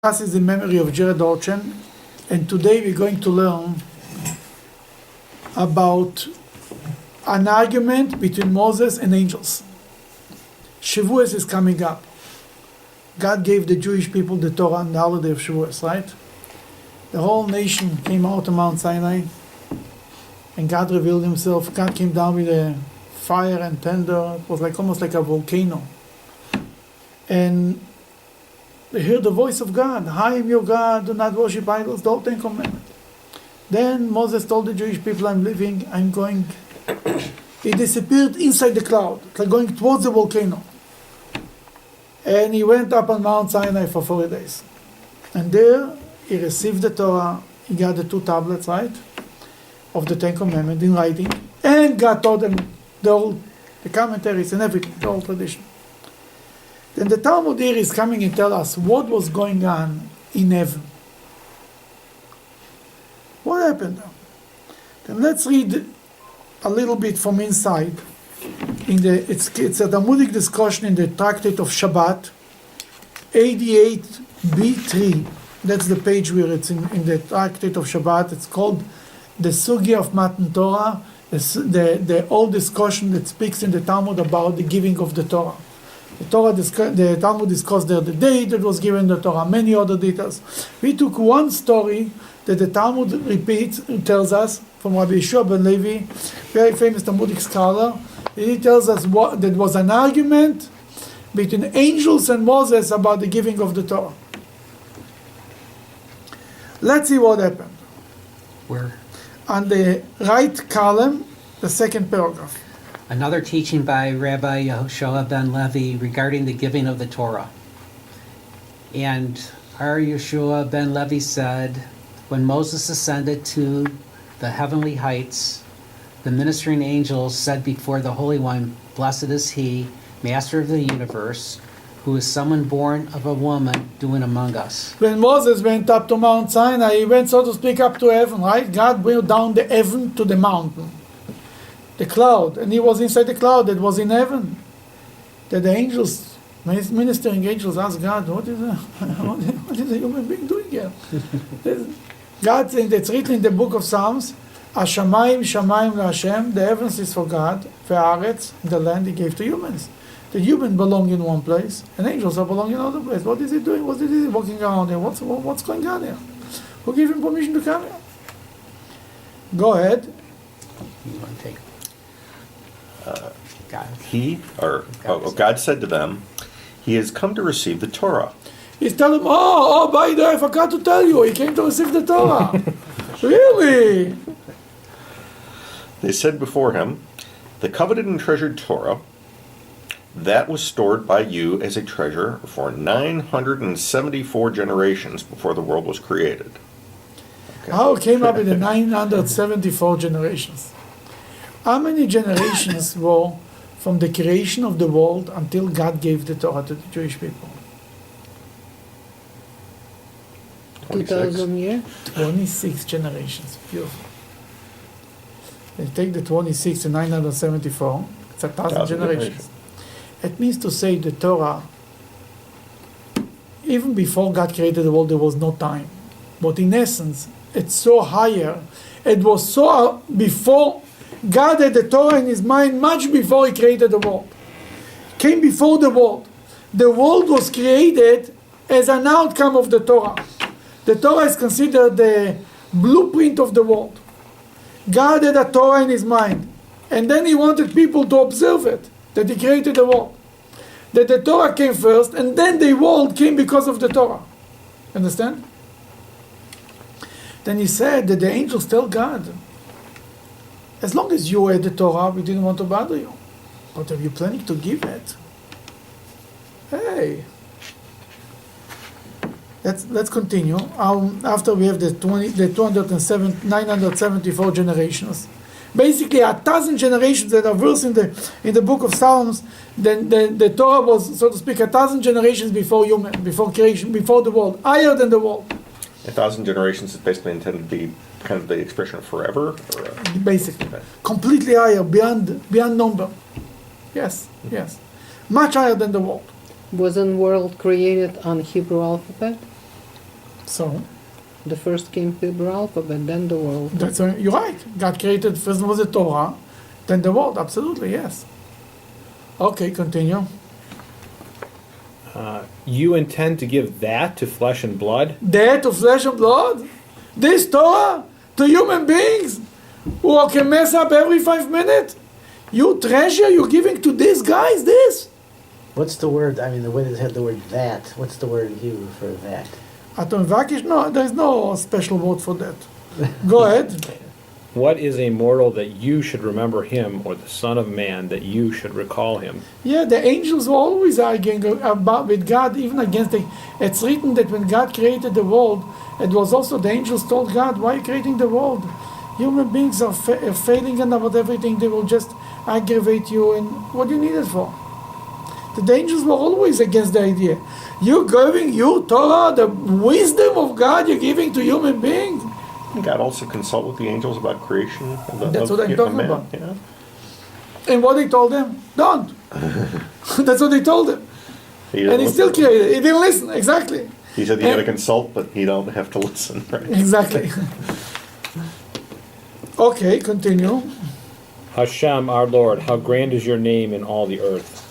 This is the memory of Jared Orchen, and today we're going to learn about an argument between Moses and angels. Shavuos is coming up. God gave the Jewish people the Torah on the holiday of Shavuos, right? The whole nation came out of Mount Sinai, and God revealed himself. God came down with a fire and thunder. It was almost like a volcano. And they heard the voice of God. I am your God, do not worship idols, the whole Ten Commandments. Then Moses told the Jewish people, I'm going. He disappeared inside the cloud, like going towards the volcano. And he went up on Mount Sinai for 40 days. And there he received the Torah. He got the 2 tablets, right, of the Ten Commandments in writing. And God taught them the commentaries and everything, the whole tradition. Then the Talmud here is coming and tell us what was going on in heaven. What happened? Then let's read a little bit from inside. It's a Talmudic discussion in the Tractate of Shabbat, 88b3. That's the page where it's in the Tractate of Shabbat. It's called the Sugya of Matan Torah, the old discussion that speaks in the Talmud about the giving of the Torah. The Talmud discussed there the date that was given the Torah, many other details. We took one story that the Talmud repeats and tells us from Rabbi Yeshua ben Levi, very famous Talmudic scholar. He tells us that was an argument between angels and Moses about the giving of the Torah. Let's see what happened. Where? On the right column, the second paragraph. Another teaching by Rabbi Yehoshua ben Levi regarding the giving of the Torah. And our Yeshua ben Levi said, when Moses ascended to the heavenly heights, the ministering angels said before the Holy One, blessed is he, master of the universe, who is someone born of a woman doing among us. When Moses went up to Mount Sinai, he went, so to speak, up to heaven, right? God brought down the heaven to the mountain, the cloud, and he was inside the cloud that was in heaven. That the angels, ministering angels, asked God, what is a human being doing here? God, it's written in the book of Psalms, Hashamayim shamayim laHashem, the heavens is for God, ve'aretz, the land he gave to humans. The human belong in one place, and angels are belong in another place. What is he doing? What is he walking around here? What's going on here? Who gave him permission to come here? Go ahead. You want to take God. God said to them, he has come to receive the Torah. He's telling them, by the way, I forgot to tell you, he came to receive the Torah. Really? They said before him, the coveted and treasured Torah, that was stored by you as a treasure for 974 generations before the world was created. Okay. How it came up in the 974 generations? How many generations were from the creation of the world until God gave the Torah to the Jewish people? 2,000 years? 26 generations. Beautiful. They take the 26 and 974, it's 1,000 generations. It means to say the Torah, even before God created the world, there was no time. But in essence, it's so higher. It was so before God had the Torah in his mind much before he created the world. It came before the world. The world was created as an outcome of the Torah. The Torah is considered the blueprint of the world. God had a Torah in his mind. And then he wanted people to observe it, that he created the world. That the Torah came first, and then the world came because of the Torah. Understand? Then he said that the angels tell God, as long as you had the Torah, we didn't want to bother you. But are you planning to give it? Hey. Let's continue. After we have the 974 generations, basically 1,000 generations that are versed in the book of Psalms. Then the Torah was, so to speak, 1,000 generations before human, before creation, before the world, higher than the world. 1,000 generations is basically intended to be kind of the expression of forever. Basically, completely higher, beyond number. Yes, much higher than the world. Wasn't world created on Hebrew alphabet? So, The first came Hebrew alphabet, then the world. you're right. God created, first was the Torah, then the world. Absolutely, yes. Okay, continue. You intend to give that to flesh and blood? That to flesh and blood? This Torah to human beings who can mess up every 5 minutes? You treasure you're giving to these guys this? What's the word? I mean, the way they had the word that. What's the word in Hebrew for that? Atom vakish? No, there's no special word for that. Go ahead. What is a mortal that you should remember him, or the Son of Man that you should recall him? Yeah, the angels were always arguing about with God, even against the. It's written that when God created the world, it was also the angels told God, "Why are you creating the world? Human beings are failing about everything. They will just aggravate you, and what do you need it for?" The angels were always against the idea. You're giving your Torah, the wisdom of God, you're giving to human beings. God also consult with the angels about creation. That's what I'm talking man, about. Yeah. And what they told them? Don't. That's what they told him. And he still created. He didn't listen. Exactly. He said you got to consult, but you don't have to listen. Right? Exactly. Okay, continue. Hashem, our Lord, how grand is your name in all the earth,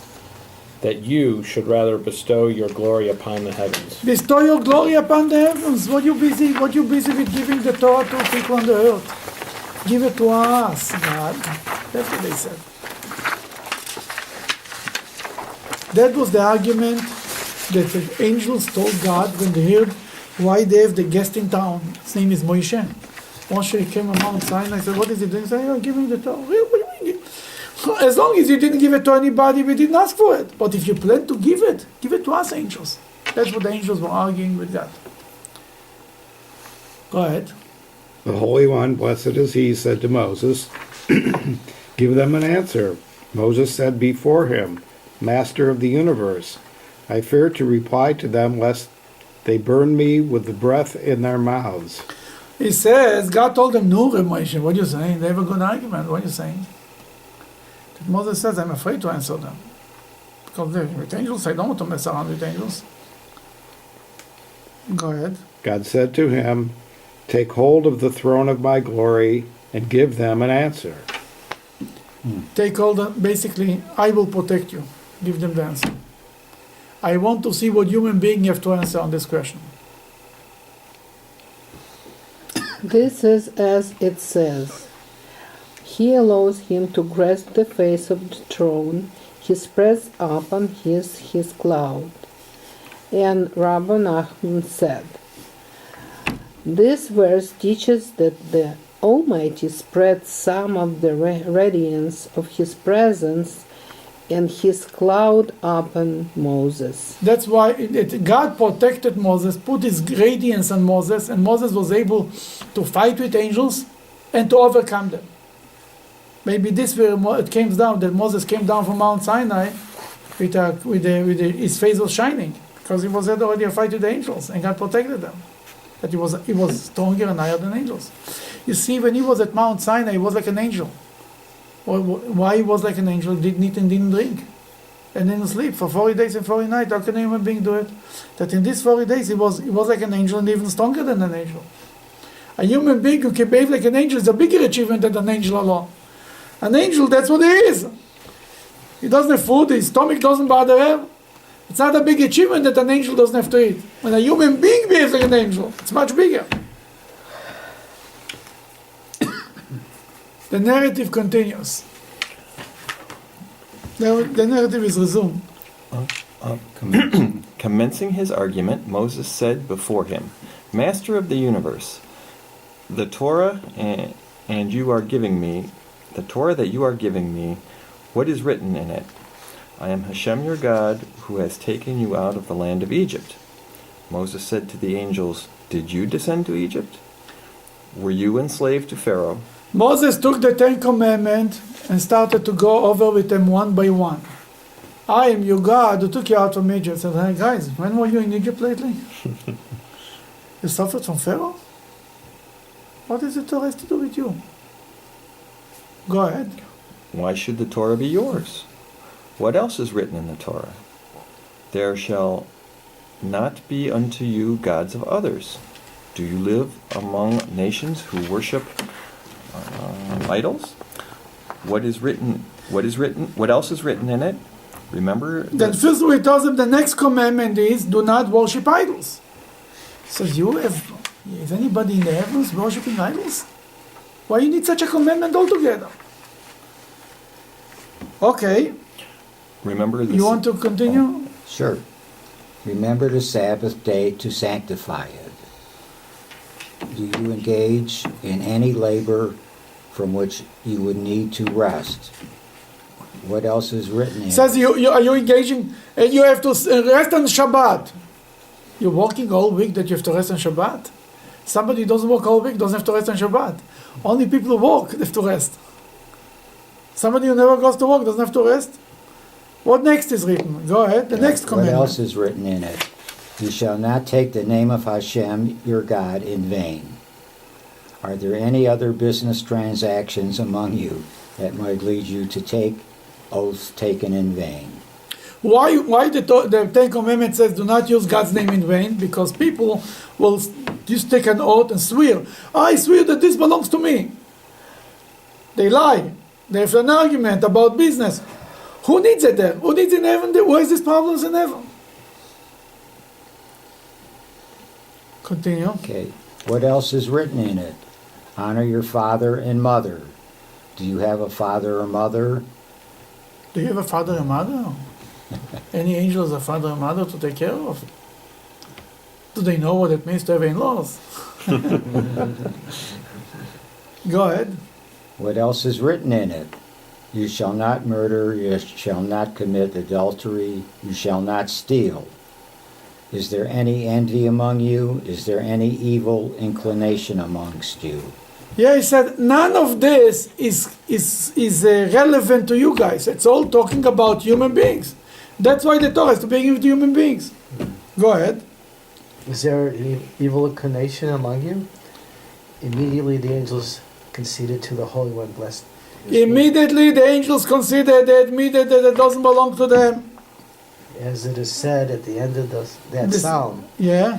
that you should rather bestow your glory upon the heavens. Bestow your glory upon the heavens. What you busy with giving the Torah to people on the earth? Give it to us, God. That's what they said. That was the argument that the angels told God when they heard why they have the guest in town. His name is Moshe. Moshe came on Mount Sinai. I said, "What is he doing?" He said, "Oh, giving the Torah." What do you mean? As long as you didn't give it to anybody, we didn't ask for it. But if you plan to give it to us, angels. That's what the angels were arguing with God. Go ahead. The Holy One, blessed is he, said to Moses, give them an answer. Moses said before him, Master of the universe, I fear to reply to them lest they burn me with the breath in their mouths. He says, God told them, no, Moshe, what are you saying? They have a good argument. What are you saying? That Moses says, I'm afraid to answer them. Because they're with angels, I don't want to mess around with angels. Go ahead. God said to him, take hold of the throne of my glory and give them an answer. Take hold of, basically, I will protect you. Give them the answer. I want to see what human being you have to answer on this question. This is as it says. He allows him to grasp the face of the throne. He spreads upon his cloud. And Rabbi Nachman said, this verse teaches that the Almighty spread some of the radiance of his presence and his cloud upon Moses. That's why God protected Moses, put his radiance on Moses, and Moses was able to fight with angels and to overcome them. Maybe this where it came down, that Moses came down from Mount Sinai his face was shining, because he was had already a fight with the angels, and God protected them. That he was stronger and higher than angels. You see, when he was at Mount Sinai, he was like an angel. Why he was like an angel? He didn't eat and didn't drink, and didn't sleep for 40 days and 40 nights. How can a human being do it? That in these 40 days he was like an angel and even stronger than an angel. A human being who can behave like an angel is a bigger achievement than an angel alone. An angel, that's what he is. He doesn't have food, his stomach doesn't bother him. It's not a big achievement that an angel doesn't have to eat. When a human being behaves like an angel, it's much bigger. The narrative continues. The narrative is resumed. Commencing his argument, Moses said before him, Master of the universe, the Torah and you are giving me, the Torah that you are giving me, what is written in it? I am Hashem your God, who has taken you out of the land of Egypt. Moses said to the angels, did you descend to Egypt? Were you enslaved to Pharaoh? Moses took the 10 Commandments and started to go over with them one by one. I am your God who took you out from Egypt. I said, hey guys, when were you in Egypt lately? You suffered from Pharaoh? What does the Torah have to do with you? Go ahead. Why should the Torah be yours? What else is written in the Torah? There shall not be unto you gods of others. Do you live among nations who worship idols? What is written? What is written? What else is written in it? Remember. Then first we tells them the next commandment is do not worship idols. So is anybody in the heavens worshiping idols? Why you need such a commandment altogether? Okay, Remember this. you want to continue? Sure. Remember the Sabbath day to sanctify it. Do you engage in any labor from which you would need to rest? What else is written in It says are you engaging, and you have to rest on Shabbat. You're working all week that you have to rest on Shabbat? Somebody who doesn't work all week doesn't have to rest on Shabbat. Only people who work have to rest. Somebody who never goes to work doesn't have to rest. What next is written? Go ahead, the next What commandment. else is written in it? You shall not take the name of Hashem, your God, in vain. Are there any other business transactions among you that might lead you to take oaths taken in vain? Why the Ten Commandments says do not use God's name in vain? Because people will just take an oath and swear. I swear that this belongs to me. They lie. They have an argument about business. Who needs it there? Who needs it in heaven? Why is this problems in heaven? Continue. Okay. What else is written in it? Honor your father and mother. Do you have a father or mother? Do you have a father and mother? Any angels a father and mother to take care of? Do they know what it means to have in-laws? Go ahead. What else is written in it? You shall not murder, you shall not commit adultery, you shall not steal. Is there any envy among you? Is there any evil inclination amongst you? Yeah, he said none of this is relevant to you guys. It's all talking about human beings. That's why the Torah is to begin with human beings. Go ahead. Is there any evil inclination among you? Immediately the angels conceded to the Holy One, blessed. Immediately the angels consider they admitted that it doesn't belong to them. As it is said at the end of that This- psalm, Yeah.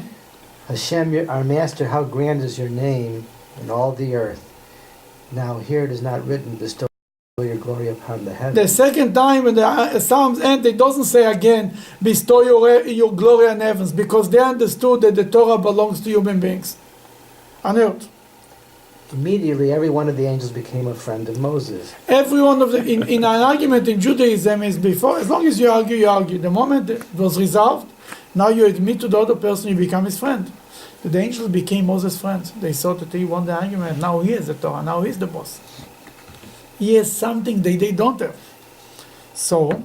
Hashem, our master, how grand is your name in all the earth. Now here it is not written, bestow your glory upon the The heavens. second time when the Psalms end, it doesn't say again, bestow your glory on heavens, because they understood that the Torah belongs to human beings on earth. Immediately every one of the angels became a friend of Moses. Every one of them, in an argument in Judaism is before, as long as you argue, you argue. The moment it was resolved, now you admit to the other person, you become his friend. The angels became Moses' friends. They thought that he won the argument. Now he is the Torah. Now he's the boss. He has something they don't have. So,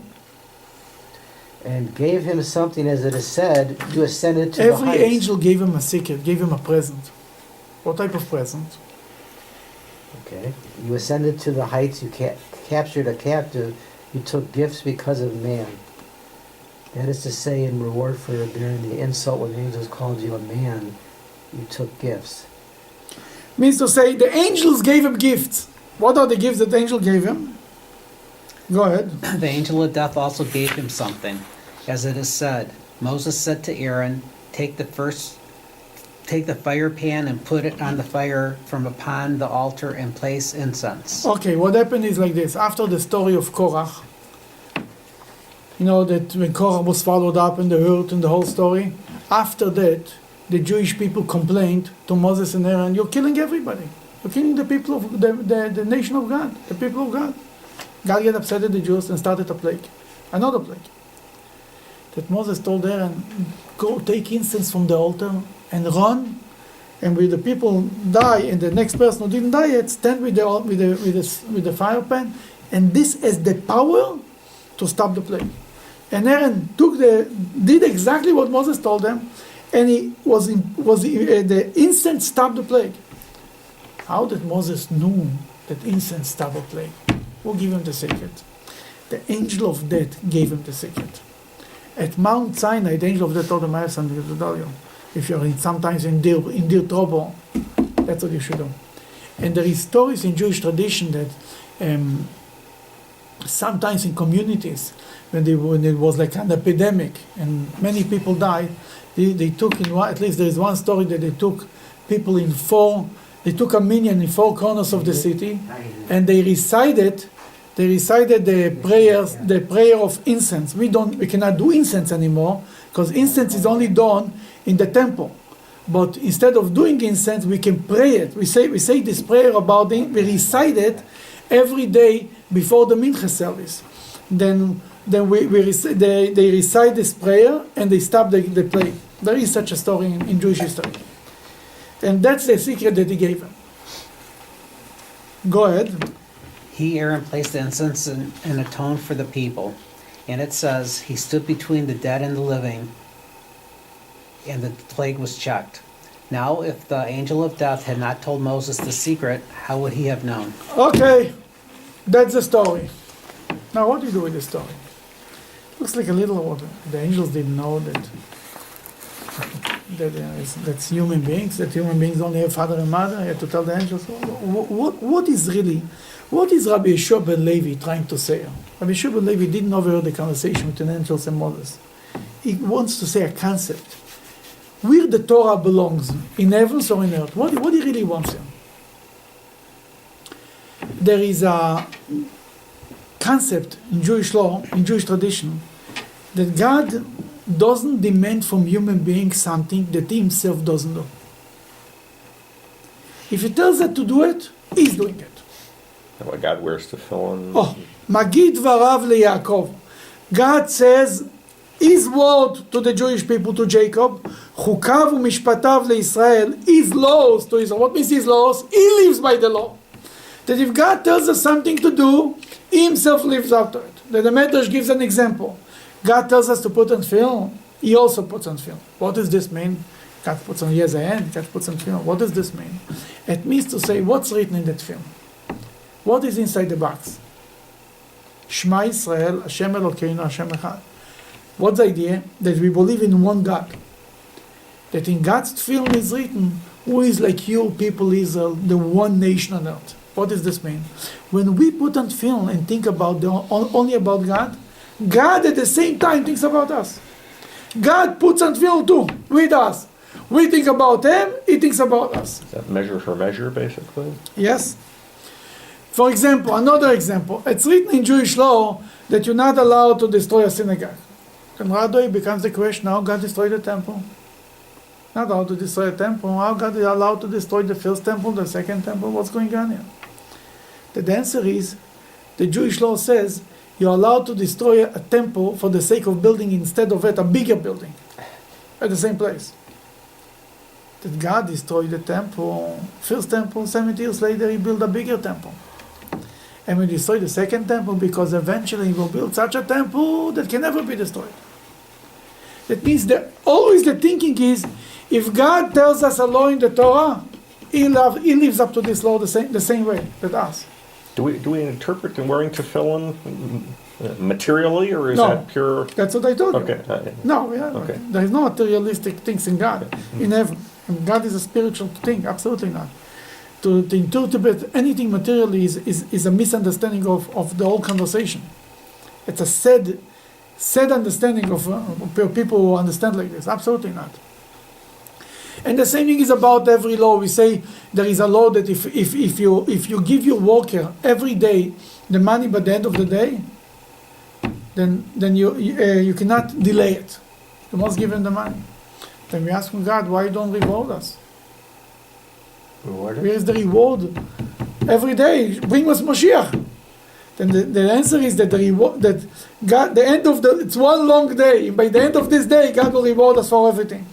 And gave him something, as it is said, you ascended to the every heights. angel gave him a secret, gave him a present. What type of present? Okay. You ascended to the heights, you captured a captive, you took gifts because of man. That is to say, in reward for bearing the insult when the angels called you a man, you took gifts. Means to say the angels gave him gifts. What are the gifts that the angel gave him? Go ahead. The angel of death also gave him something. As it is said, Moses said to Aaron, take the fire pan and put it on the fire from upon the altar and place incense. Okay, what happened is like this. After the story of Korach, you know that when Korach was swallowed up in the earth and the whole story, after that, the Jewish people complained to Moses and Aaron, you're killing everybody. You're killing the people of the nation of God, the people of God. God get upset at the Jews and started a plague, another plague. That Moses told Aaron, go take incense from the altar and run, and when the people die, and the next person who didn't die yet, stand with the fire pan, and this has the power to stop the plague. And Aaron did exactly what Moses told them, and the incense stopped the plague. How did Moses know that incense stopped the plague? Who gave him the secret? The angel of death gave him the secret. At Mount Sinai, the angel of death told him, I have something to tell you. If you're sometimes in dear trouble, that's what you should do. And there is stories in Jewish tradition that sometimes in communities, when it was like an epidemic and many people died, they took at least there is one story that they took people they took a minyan in 4 corners of the city, and they recited the prayer of incense. We cannot do incense anymore because incense is only done in the temple. But instead of doing incense, we can pray it. We say this prayer we recite it every day before the mincha service. Then they recite this prayer and they stop the play. There is such a story in Jewish history. And that's the secret that he gave him. Go ahead. He, Aaron, placed the incense and atoned for the people. And it says, he stood between the dead and the living, and the plague was checked. Now, if the angel of death had not told Moses the secret, how would he have known? Okay, that's the story. Now, what do you do with the story? Looks like a little. The angels didn't know that's human beings. That human beings only have father and mother. You have to tell the angels. What is Rabbi Yeshua ben Levi trying to say? Rabbi Yeshua ben Levi didn't overhear the conversation between angels and Moses. He wants to say a concept. Where the Torah belongs, in heavens or in earth. What he really wants here? There is a concept in Jewish law, in Jewish tradition, that God doesn't demand from human beings something that he himself doesn't do. If he tells us to do it, he's doing it. And what God wears to fill in. Magid varav leYaakov. God says his word to the Jewish people, to Jacob, chukav u'mishpatav leIsrael, his laws to Israel. What means his laws? He lives by the law. That if God tells us something to do, he himself lives after it. The Medrash gives an example. God tells us to put on film, he also puts on film. What does this mean? God puts on Yezayan, God puts on film. What does this mean? It means to say, what's written in that film? What is inside the box? Shema Yisrael, Hashem Elokeinu, Hashem Echad. What's the idea? That we believe in one God. That in God's film is written, who is like you, people Israel, the one nation on earth. What does this mean? When we put on film and think about only about God, God at the same time thinks about us. God puts on film too, with us. We think about him, he thinks about us. Is that measure for measure, basically? Yes. For example, another example. It's written in Jewish law that you're not allowed to destroy a synagogue. And right away becomes the question, how God destroyed the temple? Not allowed to destroy a temple. How God is allowed to destroy the first temple, the second temple? What's going on here? The answer is, the Jewish law says, you're allowed to destroy a temple for the sake of building instead of it a bigger building at the same place. That God destroyed the temple, first temple, 70 years later he built a bigger temple. And we destroy the second temple because eventually he will build such a temple that can never be destroyed. That means that always the thinking is, if God tells us a law in the Torah, he lives up to this law the same way that us. Do we interpret the wearing tefillin materially, or is No, that pure? That's what I told you. Okay. No, Okay. there is no materialistic things in God, in heaven. And God is a spiritual thing, absolutely not. To interpret anything materially is a misunderstanding of the whole conversation. It's a sad understanding of people who understand like this. Absolutely not. And the same thing is about every law. We say there is a law that if you give your worker every day the money by the end of the day, then you cannot delay it. You must give him the money. Then we ask God, why you don't reward us? Reward Where is the reward? Every day, bring us Mashiach. Then the answer is that the reward, that God, it's one long day. By the end of this day, God will reward us for everything.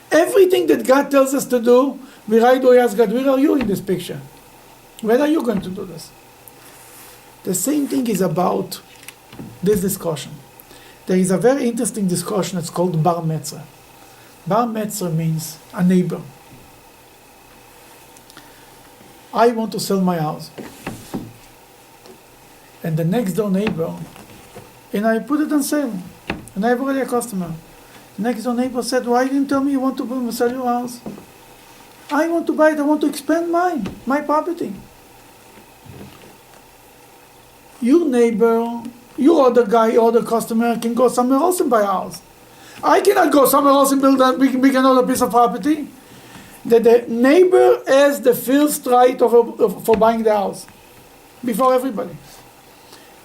Everything that God tells us to do, we right away ask God, where are you in this picture? When are you going to do this? The same thing is about this discussion. There is a very interesting discussion, it's called Bar Metzra. Bar Metzra means a neighbor. I want to sell my house. And the next door neighbor, and I put it on sale. And I have already a customer. The next door neighbor said, why didn't you tell me you want to sell your house? I want to buy it, I want to expand my property. Your neighbor You or the guy or the customer can go somewhere else and buy a house. I cannot go somewhere else and build another piece of property. That the neighbor has the first right for buying the house before everybody,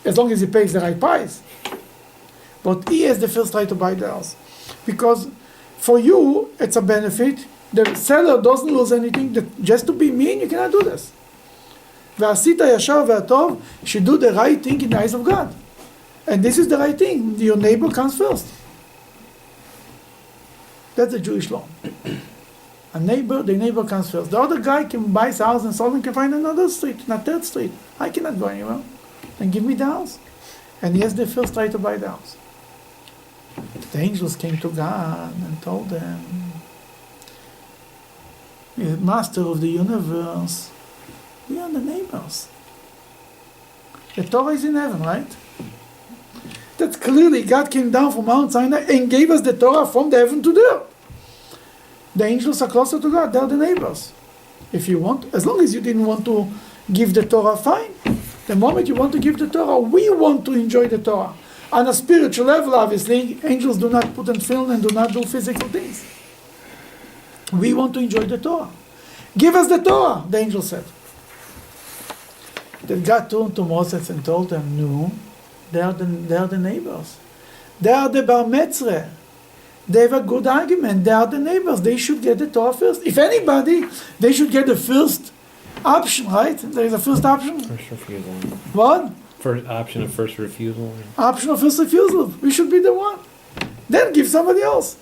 as long as he pays the right price. But he has the first right to buy the house, because for you it's a benefit. The seller doesn't lose anything. Just to be mean, you cannot do this. V'asita yashar v'atov, you should do the right thing in the eyes of God, and this is the right thing. Your neighbor comes first. That's the Jewish law. The neighbor comes first. The other guy can buy his house and someone can find another street, not third street. I cannot go anywhere. Then give me the house. And he has the first right to buy the house. The angels came to God and told them, Master of the universe, we are the neighbors. The Torah is in heaven, right? That's clearly God came down from Mount Sinai and gave us the Torah from the heaven to the earth. The angels are closer to God, they're the neighbors. If you want, as long as you didn't want to give the Torah, fine. The moment you want to give the Torah, we want to enjoy the Torah. On a spiritual level, obviously, angels do not put on film and do not do physical things. We want to enjoy the Torah. Give us the Torah, the angel said. Then God turned to Moses and told them, no, they are the neighbors. They are the bar mitzvah. They have a good argument. They are the neighbors. They should get the Torah first. If anybody, they should get the first option, right? There is a first option. First refusal. What? First option of first refusal. Option of first refusal. We should be the one. Then give somebody else.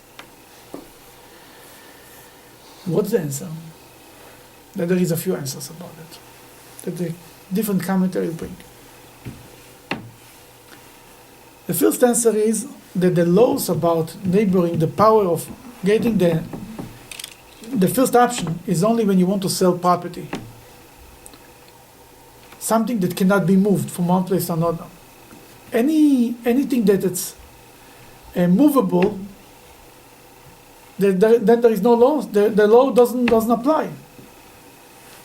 What's the answer? There is a few answers about it that the different commentaries bring. The first answer is that the laws about neighboring, the power of getting the first option is only when you want to sell property. Something that cannot be moved from one place to another. Anything that it's movable, then there is no law. The law doesn't apply.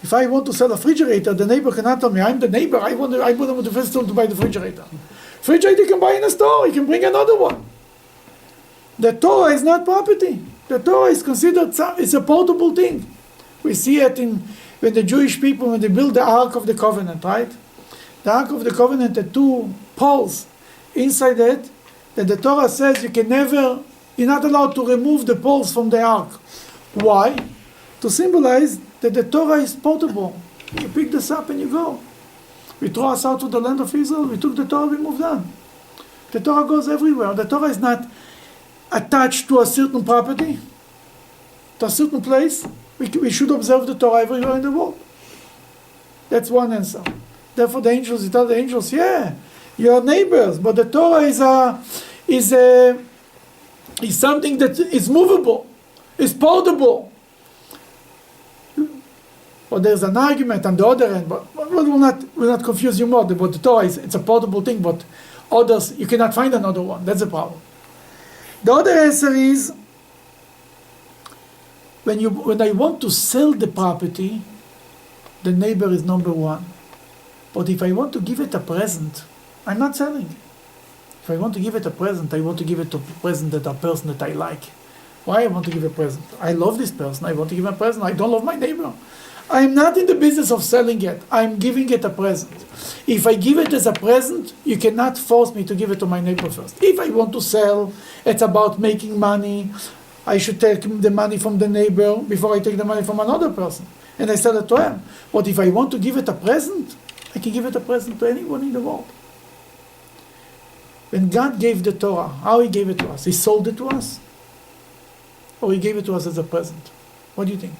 If I want to sell a refrigerator, the neighbor cannot tell me, I'm the neighbor, I want the first to buy the refrigerator. Refrigerator you can buy in a store, you can bring another one. The Torah is not property. The Torah is considered, it's a portable thing. We see it when the Jewish people, when they build the Ark of the Covenant, right? The Ark of the Covenant had two poles inside it, that the Torah says you're not allowed to remove the poles from the Ark. Why? To symbolize that the Torah is portable. You pick this up and you go. We throw us out to the land of Israel, we took the Torah, we moved on. The Torah goes everywhere. The Torah is not attached to a certain property, to a certain place. We should observe the Torah everywhere in the world. That's one answer. Therefore the angels, you tell the angels, yeah, you're neighbors, but the Torah is something that is movable, is portable. Or there's an argument on the other end, but we'll not confuse you more. But the Torah it's a portable thing, but others you cannot find another one. That's the problem. The other answer is when I want to sell the property, the neighbor is number one. But if I want to give it a present, I'm not selling. If I want to give it a present, I want to give it a present that a person that I like. Why I want to give a present? I love this person. I want to give him a present. I don't love my neighbor. I'm not in the business of selling it. I'm giving it a present. If I give it as a present, you cannot force me to give it to my neighbor first. If I want to sell, it's about making money. I should take the money from the neighbor before I take the money from another person. And I sell it to him. But if I want to give it a present, I can give it a present to anyone in the world. When God gave the Torah, how He gave it to us? He sold it to us? Or He gave it to us as a present? What do you think?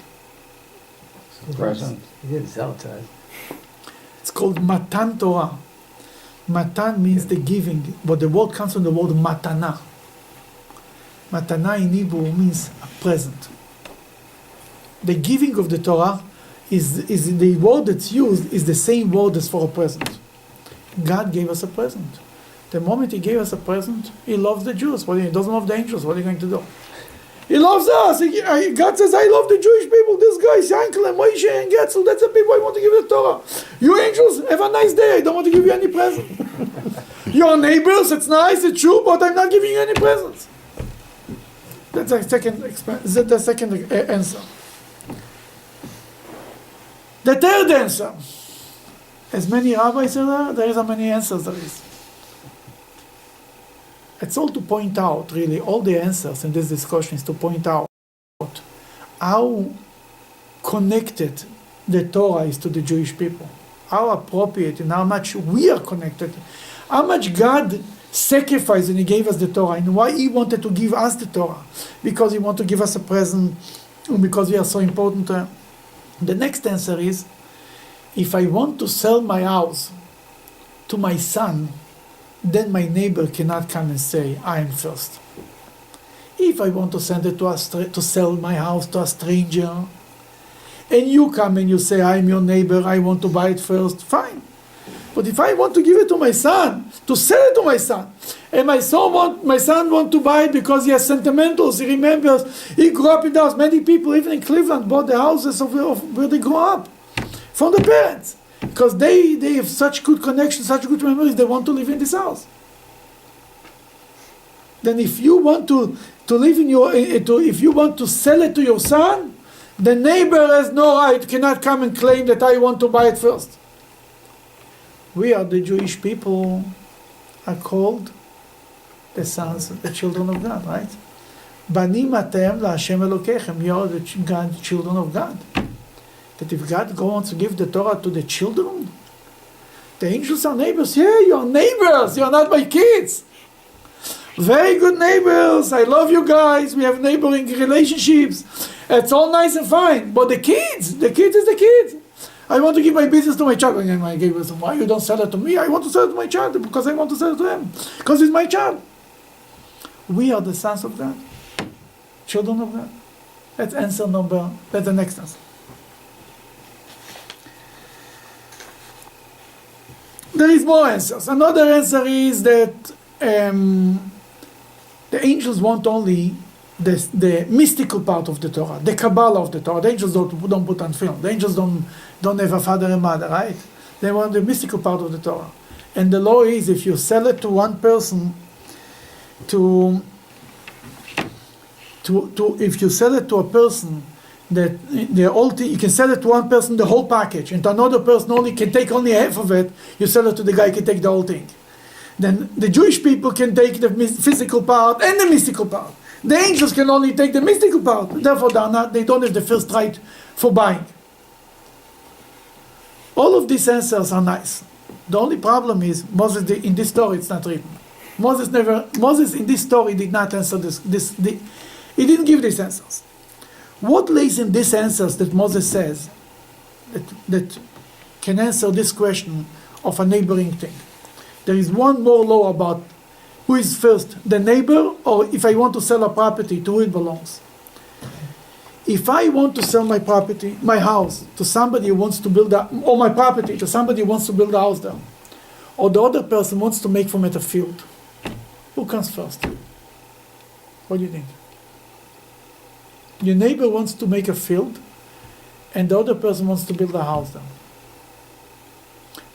Present. He didn't sell it to us. It's called Matan Torah. Matan means the giving, but the word comes from the word matana. Matana in Hebrew means a present. The giving of the Torah is the word that's used is the same word as for a present. God gave us a present. The moment He gave us a present, He loves the Jews. He doesn't love the angels. What are you going to do? He loves us. God says, I love the Jewish people. This guy, Yankel and Moshe and Getzel, that's the people I want to give the Torah. You angels, have a nice day. I don't want to give you any present. Your neighbors, it's nice, it's true, but I'm not giving you any presents. That's the second answer. The third answer. As many rabbis are there is how many answers there is. It's all to point out, really, all the answers in this discussion is to point out how connected the Torah is to the Jewish people, how appropriate and how much we are connected, how much God sacrificed when He gave us the Torah, and why He wanted to give us the Torah, because He wanted to give us a present, and because we are so important. The next answer is, if I want to sell my house to my son, then my neighbor cannot come and say, I am first. If I want to send it to sell my house to a stranger, and you come and you say, I'm your neighbor, I want to buy it first, fine. But if I want to give it to my son, to sell it to my son, and my son want to buy it because he has sentimentals, he remembers, he grew up in the house. Many people, even in Cleveland, bought the houses of where they grew up, from the parents. Because they have such good connections, such good memories, they want to live in this house. Then if you want to live in if you want to sell it to your son, the neighbor has no right, cannot come and claim that I want to buy it first. We are the Jewish people, are called the sons, the children of God, right? Banim atem laHashem Elokechem. You are the children of God. That if God wants to give the Torah to the children, the angels are neighbors. Yeah, you're neighbors. You're not my kids. Very good neighbors. I love you guys. We have neighboring relationships. It's all nice and fine. But the kids is the kids. I want to give my business to my child. And I gave it. Why you don't sell it to me? I want to sell it to my child because I want to sell it to him. Because he's my child. We are the sons of God. Children of God. That's that's the next answer. There is more answers. Another answer is that the angels want only the mystical part of the Torah, the Kabbalah of the Torah. The angels don't put on film. The angels don't have a father and mother, right? They want the mystical part of the Torah. And the law is, if you sell it to one person, if you sell it to a person, that you can sell it to one person the whole package, and to another person only can take only half of it. You sell it to the guy can take the whole thing. Then the Jewish people can take the physical part and the mystical part. The angels can only take the mystical part. Therefore, they don't have the first right for buying. All of these answers are nice. The only problem is Moses in this story it's not written. Moses in this story did not answer this. He didn't give these answers. What lays in these answers that Moses says that can answer this question of a neighboring thing? There is one more law about who is first, the neighbor, or if I want to sell a property, to who it belongs. If I want to sell my property, my house, to somebody who wants to build or my property to somebody who wants to build a house there, or the other person wants to make from it a field, who comes first? What do you think? Your neighbor wants to make a field, and the other person wants to build a house there.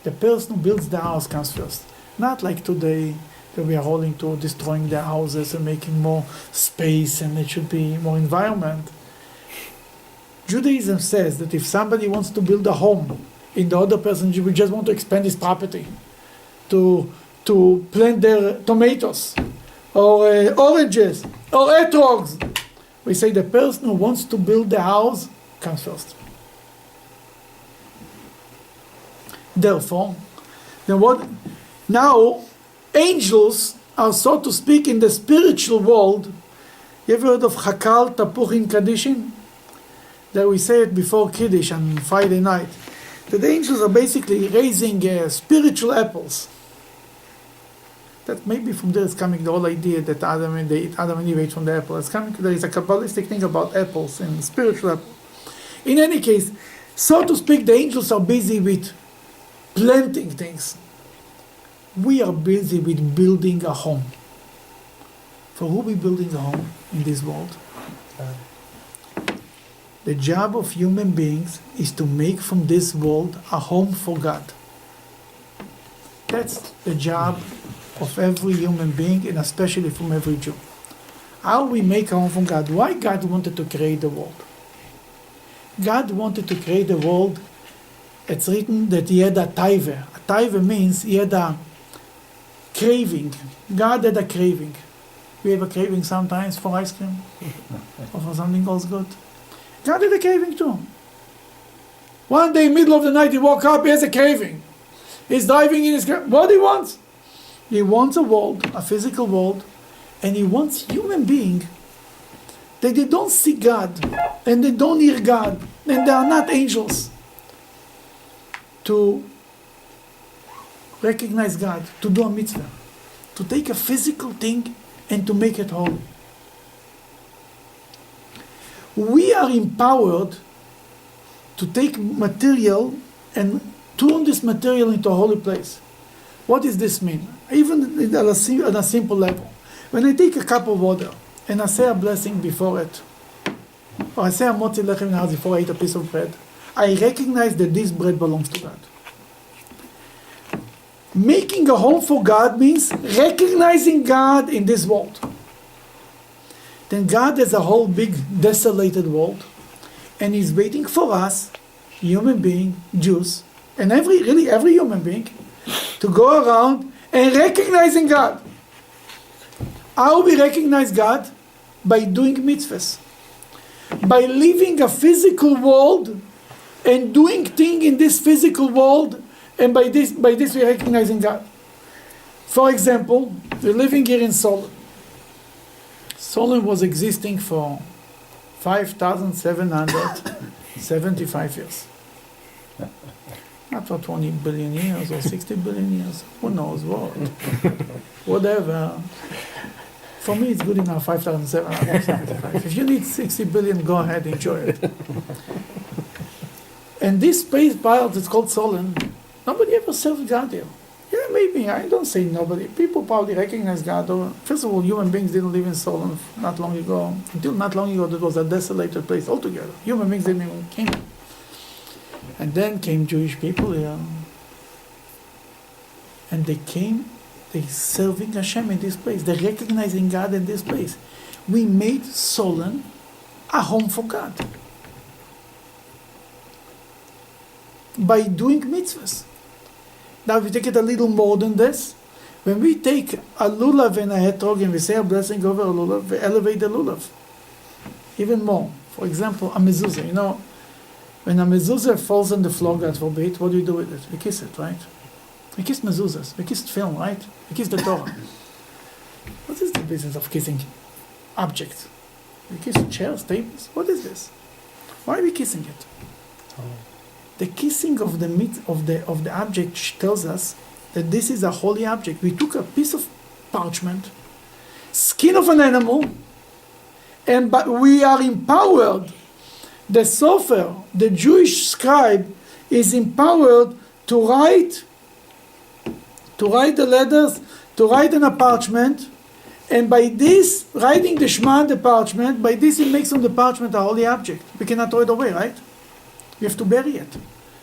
The person who builds the house comes first. Not like today, that we are all into destroying the houses and making more space, and it should be more environment. Judaism says that if somebody wants to build a home, in the other person will just want to expand his property, to plant their tomatoes, or oranges, or etrogs. We say the person who wants to build the house comes first. Therefore, now angels are, so to speak, in the spiritual world. You ever heard of Chakal Tapuchin Kaddishin? That we say it before Kiddush on Friday night. That the angels are basically raising spiritual apples. That maybe from there is coming the whole idea that Adam and Eve ate from the apple. It's coming. There is a Kabbalistic thing about apples and spiritual apples. In any case, so to speak, the angels are busy with planting things. We are busy with building a home. For who we building a home in this world? The job of human beings is to make from this world a home for God. That's the job of every human being, and especially from every Jew. How we make a home from God? Why God wanted to create the world? God wanted to create the world. It's written that he had a taiva. A taiva means he had a craving. God had a craving. We have a craving sometimes for ice cream or for something else good. God had a craving too. One day, middle of the night, he woke up, he has a craving. He's diving in his grave. What he wants? He wants a world, a physical world, and he wants human being that they don't see God, and they don't hear God, and they are not angels, to recognize God, to do a mitzvah, to take a physical thing and to make it holy. We are empowered to take material and turn this material into a holy place. What does this mean? Even on a simple level. When I take a cup of water and I say a blessing before it, or I say a motzi lechem nahar before I eat a piece of bread, I recognize that this bread belongs to God. Making a home for God means recognizing God in this world. Then God has a whole big desolated world, and He's waiting for us, human being, Jews, and every human being, to go around and recognizing God. How we recognize God? By doing mitzvahs. By living a physical world and doing things in this physical world, and by this we're recognizing God. For example, we're living here in Solon. Solon was existing for 5,775 years. Not for 20 billion years or 60 billion years. Who knows what? Whatever. For me, it's good enough, 5,775. If you need 60 billion, go ahead, enjoy it. And this space part is called Solon. Nobody ever served God here. Yeah, maybe. I don't say nobody. People probably recognize God. Or, first of all, human beings didn't live in Solon not long ago. Until not long ago, that was a desolated place altogether. Human beings didn't even came. And then came Jewish people here. And they serving Hashem in this place. They're recognizing God in this place. We made Solon a home for God. By doing mitzvahs. Now, if we take it a little more than this, when we take a lulav and a etrog and we say a blessing over a lulav, we elevate the lulav. Even more. For example, a mezuzah. You know, when a mezuzah falls on the floor, God forbid, what do we do with it? We kiss it, right? We kiss mezuzahs. We kiss film, right? We kiss the Torah. What is the business of kissing objects? We kiss chairs, tables. What is this? Why are we kissing it? The kissing of the object tells us that this is a holy object. We took a piece of parchment, skin of an animal, but we are empowered. The sofer, the Jewish scribe, is empowered to write the letters, to write on a parchment, and by this, writing the Shema on the parchment, by this it makes on the parchment a holy object. We cannot throw it away, right? We have to bury it.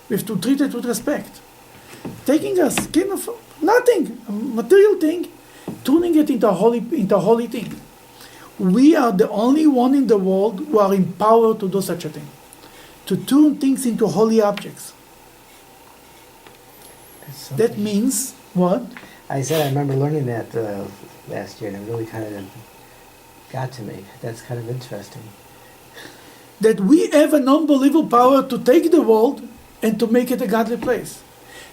We have to treat it with respect. Taking a skin of nothing, a material thing, turning it into a holy thing. We are the only one in the world who are empowered to do such a thing. To turn things into holy objects. That means what? I said I remember learning that last year, and it really kind of got to me. That's kind of interesting. That we have an unbelievable power to take the world and to make it a godly place.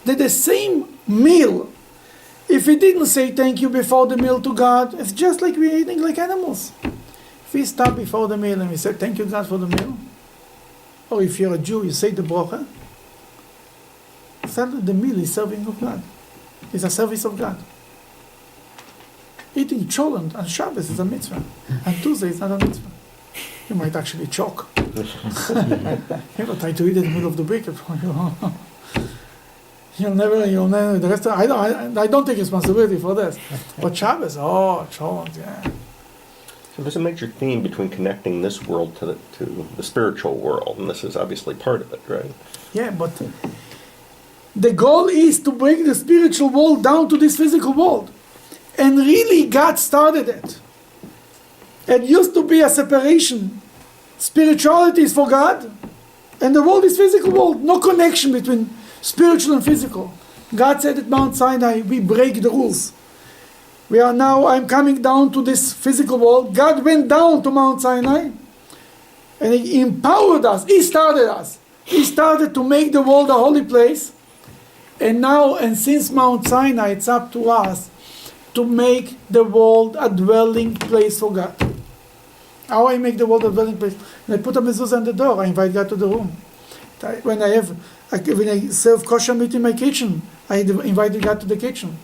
That the same meal, if we didn't say thank you before the meal to God, it's just like we're eating like animals. If we stop before the meal and we say thank you God for the meal, or if you're a Jew, you say the bracha, suddenly the meal is serving of God. It's a service of God. Eating cholent on Shabbos is a mitzvah. On Tuesday is not a mitzvah. You might actually choke. Ever try to eat in the middle of the week? You'll never, the rest of, I don't take responsibility for this. But Shabbos, cholent, yeah. So there's a major theme between connecting this world to the spiritual world, and this is obviously part of it, right? Yeah, but the goal is to bring the spiritual world down to this physical world. And really, God started it. It used to be a separation. Spirituality is for God, and the world is physical world. No connection between spiritual and physical. God said at Mount Sinai, we break the rules. I'm coming down to this physical world. God went down to Mount Sinai, and He empowered us. He started us. He started to make the world a holy place. And now, and since Mount Sinai, it's up to us to make the world a dwelling place for God. How I make the world a dwelling place? And I put a mezuzah on the door. I invite God to the room. When I serve kosher meat in my kitchen, I invite God to the kitchen.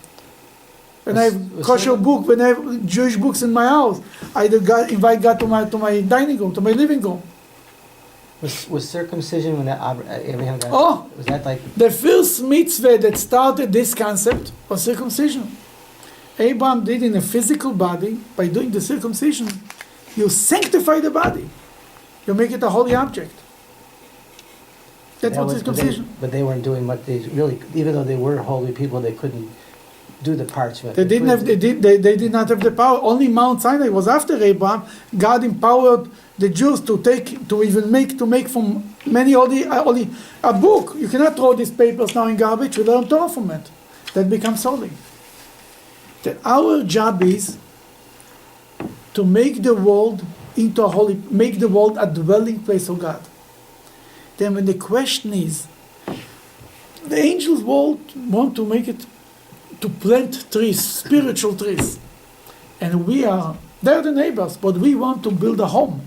When I have kosher book, when I have Jewish books in my house, I invite God to my dining room, to my living room. Was circumcision when Abraham got? Oh, was that like the first mitzvah that started this concept was circumcision. Abraham did in a physical body. By doing the circumcision, you sanctify the body. You make it a holy object. That's what circumcision. But they weren't doing much. They really, even though they were holy people, they couldn't do the parchment. They did not have the power. Only Mount Sinai was after Abraham. God empowered the Jews to make from many only a book. You cannot throw these papers now in garbage. We learn Torah from it. That becomes holy. That our job is to make the world make the world a dwelling place of God. Then when the question is, the angels want to make it, to plant trees, spiritual trees. And they're the neighbors, but we want to build a home.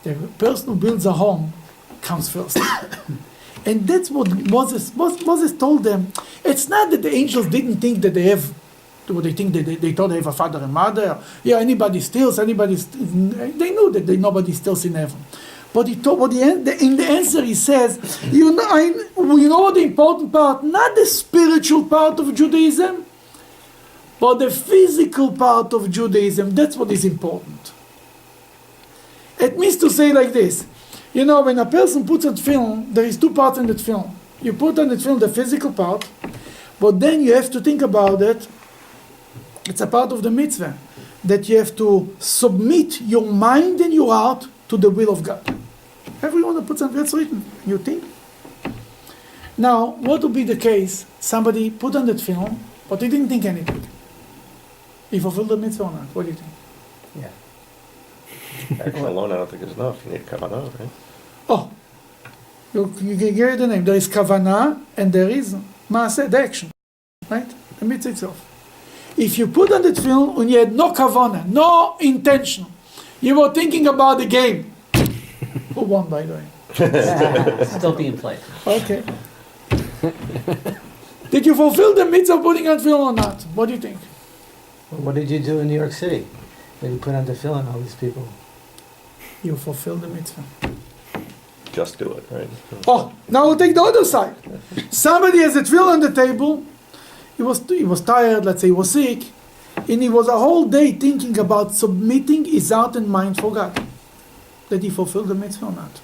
The person who builds a home comes first. And that's what Moses told them. It's not that the angels didn't think that they have, they thought they have a father and mother. Yeah, anybody steals, they knew that nobody steals in heaven. But in the answer he says, you know what the important part, not the spiritual part of Judaism, but the physical part of Judaism. That's what is important. It means to say like this, you know, when a person puts on film, there is two parts in that film. You put on the film the physical part, but then you have to think about it. It's a part of the mitzvah, that you have to submit your mind and your heart to the will of God. Everyone that puts on, that's written, you think. Now, what would be the case? Somebody put on that film, but he didn't think anything. He fulfilled the mitzvah or not? What do you think? Yeah. Action alone, I don't think is enough. You need kavanah, right? Oh, you can give it the name. There is kavanah and there is maaseh, the action, right? The mitzvah itself. If you put on that film and you had no kavanah, no intention, you were thinking about the game. Who won, by the way? Still being played. Okay. Did you fulfill the mitzvah of putting on film or not? What do you think? What did you do in New York City when you put on the film on all these people? You fulfilled the mitzvah. Just do it, right? Oh, now we'll take the other side. Somebody has a tefillah on the table. He was tired, let's say he was sick, and he was a whole day thinking about submitting his heart and mind for God. Did he fulfill the mitzvah or not?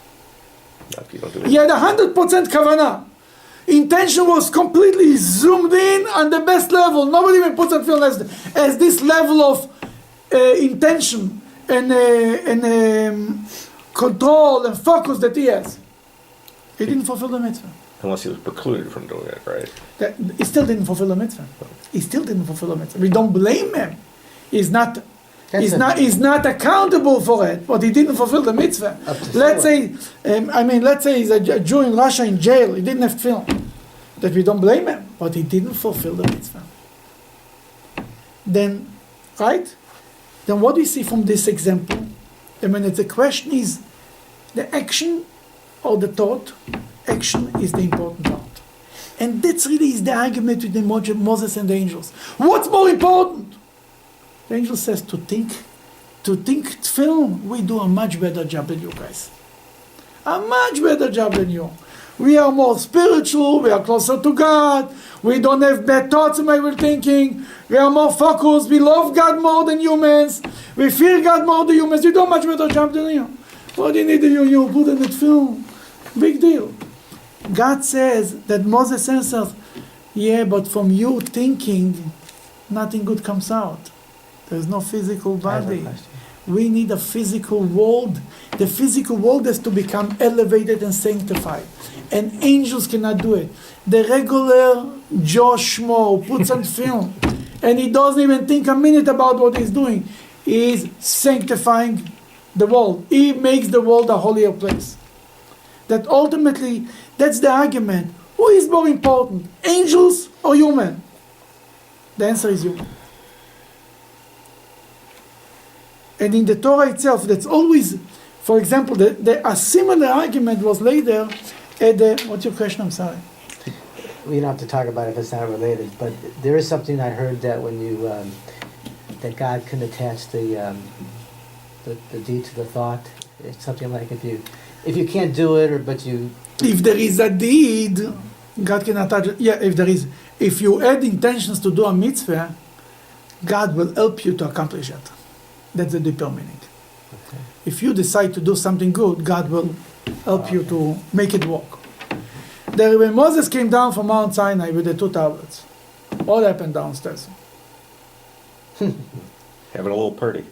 He had 100% kavanah. Intention was completely zoomed in on the best level. Nobody even puts on film as this level of intention and control and focus that he has. He didn't fulfill the mitzvah. Unless he was precluded from doing it, right? He still didn't fulfill the mitzvah. He still didn't fulfill the mitzvah. We don't blame him. He's not accountable for it, but he didn't fulfill the mitzvah. Let's say he's a Jew in Russia in jail. He didn't have film. That we don't blame him, but he didn't fulfill the mitzvah. Then, right? Then what do you see from this example? The question is the action or the thought. Action is the important part. And that's really is the argument between Moses and the angels. What's more important? The angel says to think film, we do a much better job than you guys. A much better job than you. We are more spiritual, we are closer to God, we don't have bad thoughts in my thinking, we are more focused, we love God more than humans, we fear God more than humans, we do a much better job than you. What do you need you put in that film? Big deal. God says that Moses answers, yeah, but from you thinking nothing good comes out. There's no physical I have a body. question. We need a physical world. The physical world has to become elevated and sanctified. And angels cannot do it. The regular Joe Schmo who puts on film and he doesn't even think a minute about what he's doing. He is sanctifying the world. He makes the world a holier place. That ultimately, that's the argument. Who is more important, angels or human? The answer is human. And in the Torah itself, that's always, for example, a similar argument was later at the, what's your question? I'm sorry. We don't have to talk about it if it's not related, but there is something I heard that when you, that God can attach the deed to the thought. It's something like if you can't do it, but you... If there is a deed, God can attach it. Yeah, if you add intentions to do a mitzvah, God will help you to accomplish it. That's the deeper meaning. Okay. If you decide to do something good, God will help you to make it work. When Moses came down from Mount Sinai with the 2 tablets, what happened downstairs? Having a little party.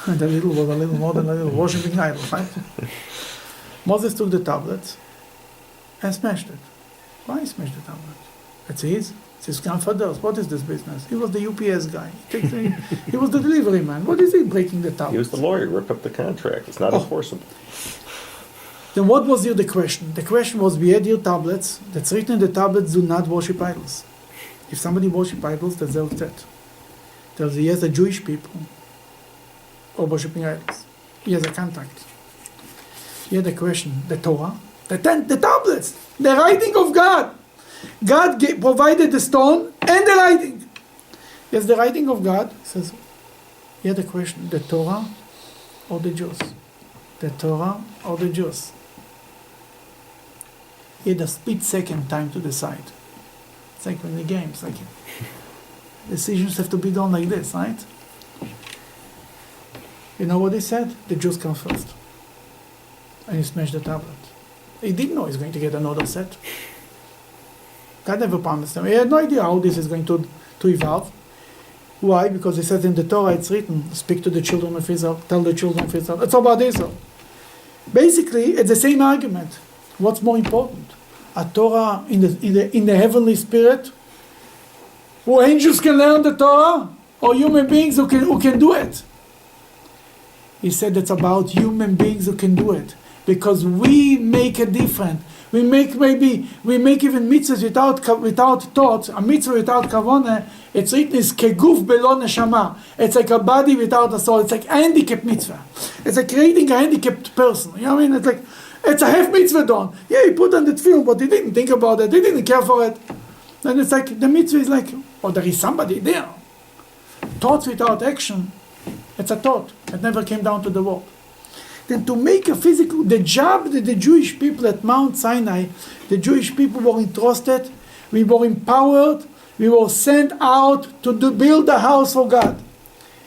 The little was a little more than a little, worshiping idols, right? Moses took the tablets and smashed it. Why smash the tablet? It's his grandfather's. What is this business? He was the UPS guy. He was the delivery man. What is he breaking the tablets? He was the lawyer, ripped up the contract. It's not enforceable. Then what was here the question? The question was, we had here tablets. That's written in the tablets, do not worship idols. If somebody worship idols, that's their threat. Tells he has a Jewish people or worshiping idols. He has a contact. Here the question, the Torah, the tablets, the writing of God. God provided the stone and the writing. Yes, the writing of God says, here the question, the Torah or the Jews? The Torah or the Jews? He had a split-second time to decide. It's like when the games, like decisions have to be done like this, right? You know what he said? The Jews come first. And he smashed the tablet. He didn't know he's going to get another set. God never promised him. He had no idea how this is going to evolve. Why? Because it says in the Torah, it's written, speak to the children of Israel, tell the children of Israel. It's about Israel. Basically, it's the same argument. What's more important? A Torah in the heavenly spirit, where angels can learn the Torah, or human beings who can do it? He said it's about human beings who can do it. Because we make a difference. We make even mitzvahs without thought. A mitzvah without kavanah, it's written is keguf belo neshama. It's like a body without a soul. It's like a handicapped mitzvah. It's like creating a handicapped person. You know what I mean? It's like it's a half mitzvah done. Yeah, he put on the tefillin, but he didn't think about it. He didn't care for it. And it's like the mitzvah is like, oh, there is somebody there. Thoughts without action, it's a thought. It never came down to the world. Then to make a physical, the job that the Jewish people at Mount Sinai, the Jewish people were entrusted, we were empowered, we were sent out to build a house for God.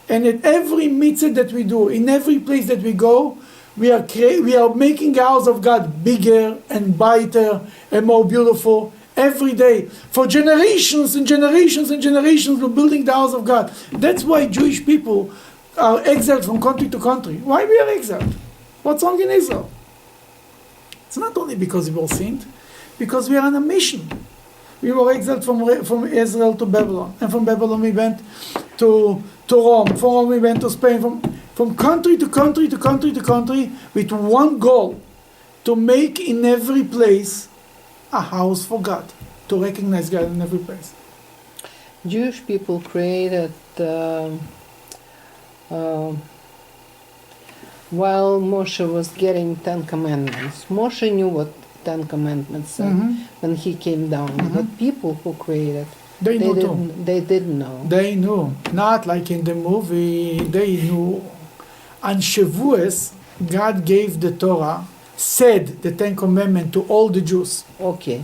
And at every mitzvah that we do, in every place that we go, we are making the house of God bigger and brighter and more beautiful every day. For generations and generations and generations, we're building the house of God. That's why Jewish people are exiled from country to country. Why we are exiled? What's wrong in Israel? It's not only because we were sinned, because we are on a mission. We were exiled from Israel to Babylon, and from Babylon we went to Rome. From Rome we went to Spain. From country to country to country to country, with one goal: to make in every place a house for God, to recognize God in every place. Jewish people created. While Moshe was getting 10 Commandments, Moshe knew what 10 Commandments said when he came down. But people who created, They didn't know. They knew. Not like in the movie, they knew. On Shavuos, God gave the Torah, said the 10 Commandments to all the Jews. Okay.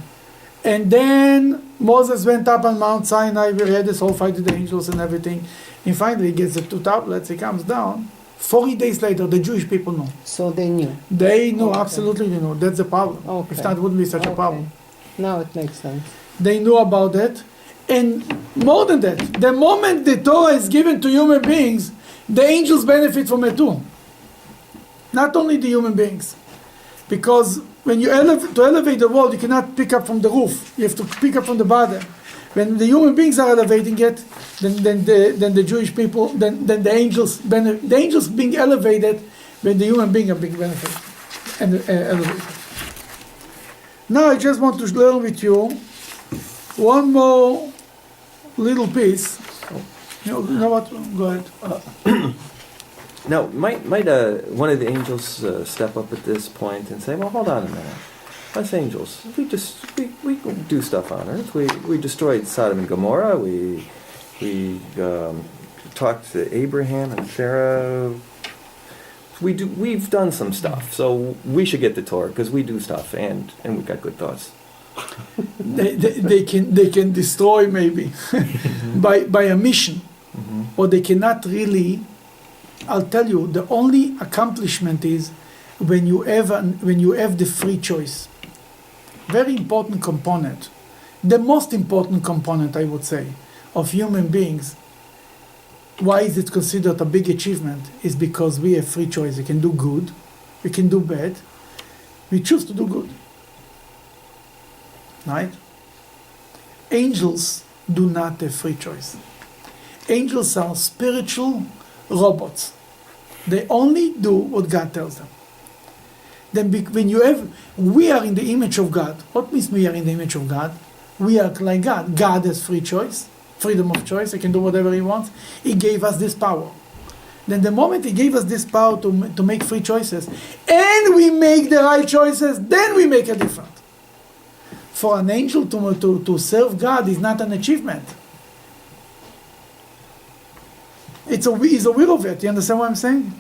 And then Moses went up on Mount Sinai, we had this whole fight with the angels and everything. And finally he gets the 2 tablets, he comes down. 40 days later, the Jewish people know. So they knew. They knew, Okay. absolutely they knew. That's the problem. Okay. If that wouldn't be such a problem. Now it makes sense. They knew about it. And more than that, the moment the Torah is given to human beings, the angels benefit from it too. Not only the human beings. Because when you elevate the world, you cannot pick up from the roof. You have to pick up from the bottom. When the human beings are elevating it, then the Jewish people, then the angels benefit. The angels being elevated when the human beings are being benefited and elevated. Now I just want to learn with you one more little piece. You know what? Go ahead. Now, might one of the angels step up at this point and say, "Well, hold on a minute. Us angels, we do stuff on Earth. We destroyed Sodom and Gomorrah. We talked to Abraham and Sarah. We've done some stuff, so we should get the Torah because we do stuff and we've got good thoughts." they can destroy maybe by a mission, or they cannot really. I'll tell you, the only accomplishment is when you have the free choice. Very important component, the most important component, I would say, of human beings. Why is it considered a big achievement? Is because we have free choice. We can do good, we can do bad. We choose to do good. Right? Angels do not have free choice. Angels are spiritual robots. They only do what God tells them. Then we are in the image of God. What means we are in the image of God? We are like God. God has free choice, freedom of choice. He can do whatever he wants. He gave us this power. Then the moment he gave us this power to make free choices, and we make the right choices, then we make a difference. For an angel to serve God is not an achievement. It's a will of it. You understand what I'm saying?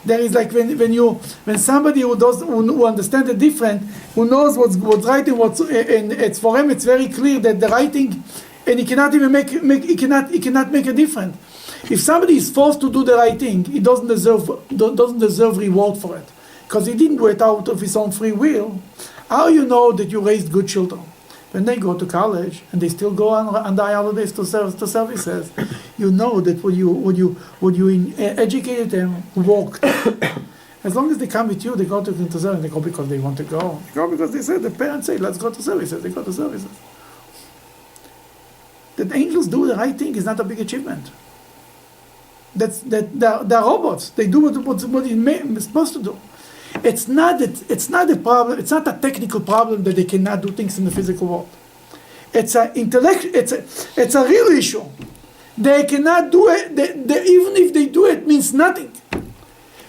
There is like when somebody who understands the different, who knows what's right and it's for him, it's very clear that the right thing, and he cannot even he cannot make a difference. If somebody is forced to do the right thing, he doesn't deserve reward for it, because he didn't do it out of his own free will. How you know that you raised good children? When they go to college and they still go on the holidays to services, you know that when you educated them, worked. As long as they come with you, they go to service. They go because they want to go. They go because they said, the parents say, let's go to services. They go to services. That angels do the right thing is not a big achievement. They're robots. They do what it's supposed to do. It's not a problem. It's not a technical problem that they cannot do things in the physical world. It's a It's a real issue. They cannot do it. Even if they do it, means nothing.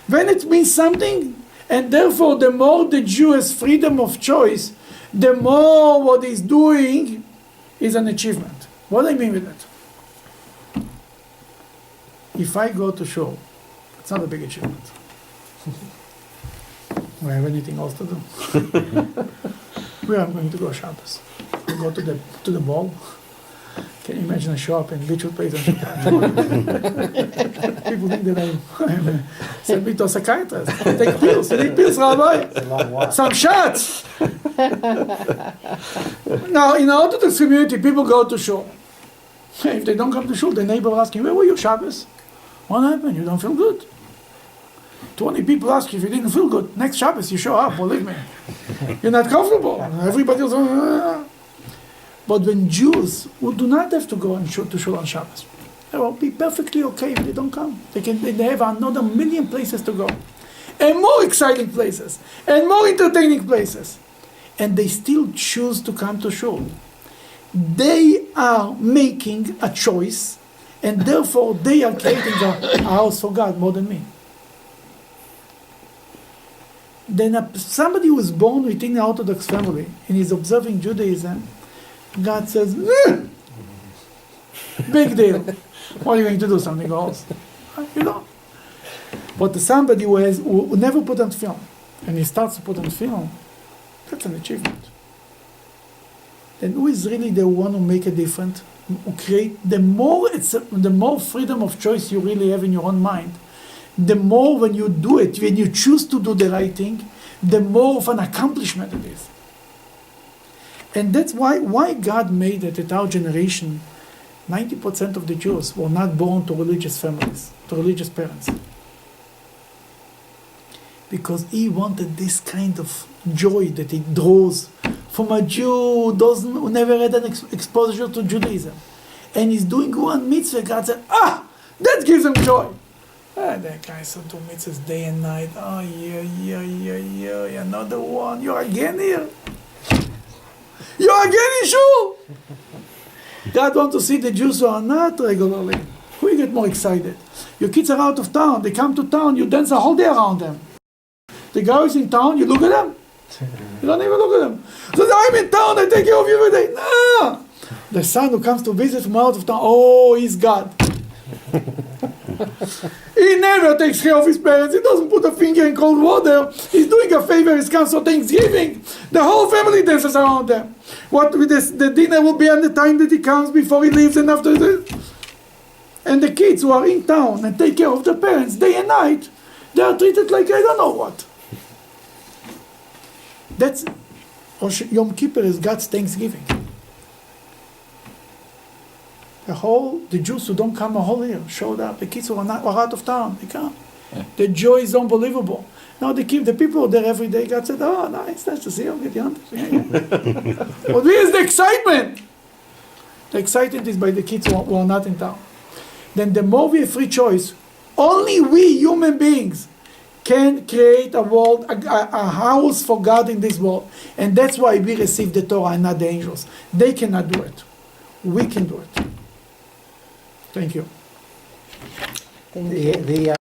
When it means something, and therefore, the more the Jew has freedom of choice, the more what he's doing is an achievement. What do I mean with that? If I go to shul, it's not a big achievement. We have anything else to do. We are going to go Shabbos. We go to the mall. Can you imagine a shop in Beachwood Place? People think that I'm send me to a psychiatrist. Take pills. You need pills, Rabbi? Some shots. Now, in our Orthodox community, people go to shul. If they don't come to shul, the neighbor will ask you, where were you Shabbos? What happened? You don't feel good. 20 people ask you if you didn't feel good. Next Shabbos, you show up, believe me. You're not comfortable. Everybody else. But when Jews who do not have to go to shul on Shabbos, they will be perfectly okay if they don't come. They have another million places to go. And more exciting places. And more entertaining places. And they still choose to come to shul. They are making a choice, and therefore they are creating a house for God more than me. Then somebody who is born within the Orthodox family and is observing Judaism, God says, big deal. What are you going to do? Something else? You know. But somebody who never put on film, and he starts to put on film, that's an achievement. And who is really the one who make a difference? Who create the more freedom of choice you really have in your own mind, the more when you do it, when you choose to do the right thing, the more of an accomplishment it is. And that's why God made it at our generation 90% of the Jews were not born to religious families, to religious parents. Because he wanted this kind of joy that he draws from a Jew who never had an exposure to Judaism. And he's doing one mitzvah, God said, that gives him joy. That guy so do mitzvahs day and night. Oh, yeah, another one. You're again here. You're again in shul. God wants to see the Jews who are not regularly. We get more excited. Your kids are out of town. They come to town. You dance a whole day around them. The guy is in town. You look at them. You don't even look at them. So I'm in town. I take care of you every day. No. The son who comes to visit from out of town. Oh, he's God. He never takes care of his parents. He doesn't put a finger in cold water. He's doing a favor. He comes for Thanksgiving. The whole family dances around them. What with this, the dinner will be on the time that he comes before he leaves and after this. And the kids who are in town and take care of their parents day and night, they are treated like I don't know what. That's Yom Kippur is God's Thanksgiving. The Jews who don't come a whole year showed up. The kids who are out of town, they come. Yeah. The joy is unbelievable. Now the people are there every day. God said, "Oh, nice to see you. Get you But where is the excitement? The excitement is by the kids who are not in town. Then the more we have free choice, only we human beings can create a world, a house for God in this world. And that's why we receive the Torah and not the angels. They cannot do it. We can do it. Thank you. The